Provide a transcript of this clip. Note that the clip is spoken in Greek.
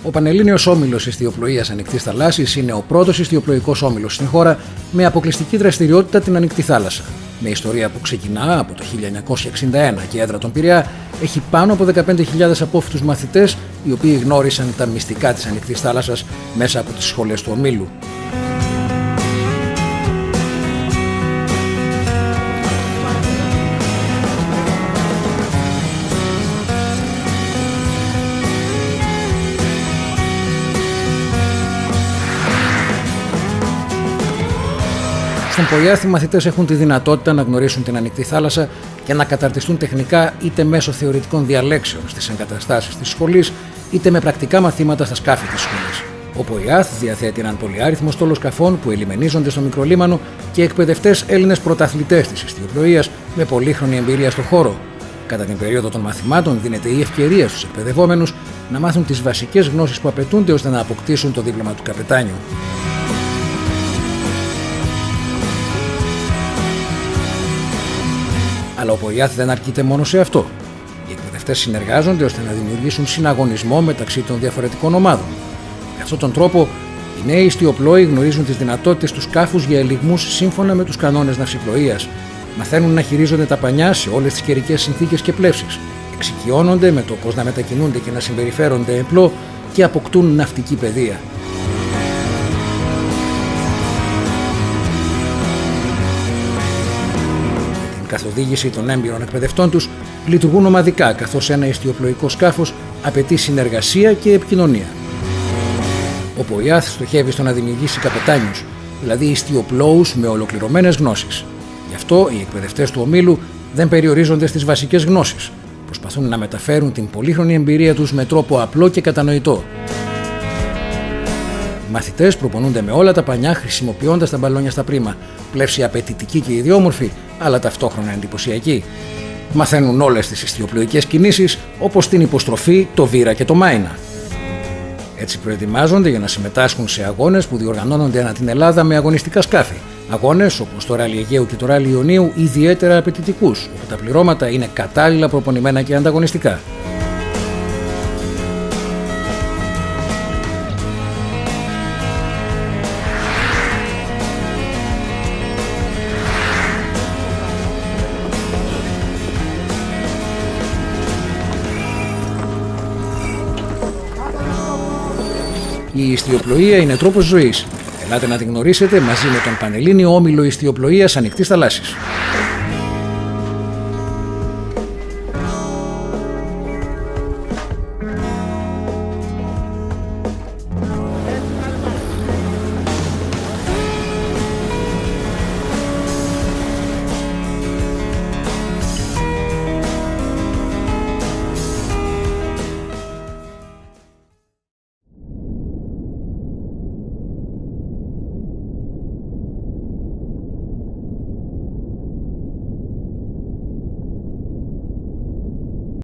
Ο Πανελλήνιος Όμιλος Ιστιοπλοείας Ανοιχτής Θαλάσσης είναι ο πρώτος ιστιοπλοϊκός όμιλος στην χώρα με αποκλειστική δραστηριότητα την ανοιχτή θάλασσα. Με ιστορία που ξεκινά από το 1961 και έδρα τον Πειραιά, έχει πάνω από 15.000 απόφοιτους μαθητές, οι οποίοι γνώρισαν τα μυστικά της ανοιχτής θάλασσας μέσα από τις σχολές του ομίλου. Στον ΠΟΙΑΘ οι μαθητές έχουν τη δυνατότητα να γνωρίσουν την ανοιχτή θάλασσα και να καταρτιστούν τεχνικά είτε μέσω θεωρητικών διαλέξεων στις εγκαταστάσεις της σχολής, είτε με πρακτικά μαθήματα στα σκάφη της σχολής. Ο ΠΟΙΑΘ διαθέτει έναν πολυάριθμο στόλο σκαφών που ελιμενίζονται στο μικρολίμανο και εκπαιδευτές Έλληνες πρωταθλητές της ιστιοπλοείας με πολύχρονη εμπειρία στο χώρο. Κατά την περίοδο των μαθημάτων δίνεται η ευκαιρία στους εκπαιδευόμενους να μάθουν τις βασικές γνώσεις που απαιτούνται ώστε να αποκτήσουν το δίπλωμα του καπετάνιου. Αλλά ο ΠΟΙΑΘ δεν αρκείται μόνο σε αυτό. Οι εκπαιδευτές συνεργάζονται ώστε να δημιουργήσουν συναγωνισμό μεταξύ των διαφορετικών ομάδων. Με αυτόν τον τρόπο, οι νέοι ιστιοπλόοι γνωρίζουν τις δυνατότητες του σκάφους για ελιγμούς σύμφωνα με τους κανόνες ναυσιπλοείας. Μαθαίνουν να χειρίζονται τα πανιά σε όλες τις καιρικές συνθήκες και πλεύσεις. Εξοικειώνονται με το πώς να μετακινούνται και να συμπεριφέρονται εμπλό και αποκτούν ναυτική παιδεία. Καθοδήγηση των έμπειρων εκπαιδευτών τους λειτουργούν ομαδικά, καθώς ένα ιστιοπλοϊκό σκάφος απαιτεί συνεργασία και επικοινωνία. Ο ΠΟΙΑΘ στοχεύει στο να δημιουργήσει καπετάνιους, δηλαδή ιστιοπλόους με ολοκληρωμένες γνώσεις. Γι' αυτό οι εκπαιδευτές του ομίλου δεν περιορίζονται στις βασικές γνώσεις. Προσπαθούν να μεταφέρουν την πολύχρονη εμπειρία τους με τρόπο απλό και κατανοητό. Οι μαθητές προπονούνται με όλα τα πανιά χρησιμοποιώντας τα μπαλόνια στα πρίμα, πλεύση απαιτητική και ιδιόμορφη, αλλά ταυτόχρονα εντυπωσιακή. Μαθαίνουν όλες τις ιστιοπλοϊκές κινήσεις, όπως την υποστροφή, το βήρα και το μάινα. Έτσι προετοιμάζονται για να συμμετάσχουν σε αγώνες που διοργανώνονται ανά την Ελλάδα με αγωνιστικά σκάφη. Αγώνες όπως το Ράλι Αιγαίου και το Ράλι Ιωνίου, ιδιαίτερα απαιτητικούς, όπου τα πληρώματα είναι κατάλληλα προπονημένα και ανταγωνιστικά. Η ιστιοπλοεία είναι τρόπος ζωής. Ελάτε να την γνωρίσετε μαζί με τον Πανελλήνιο Όμιλο Ιστιοπλοείας Ανοιχτής Θαλάσσης.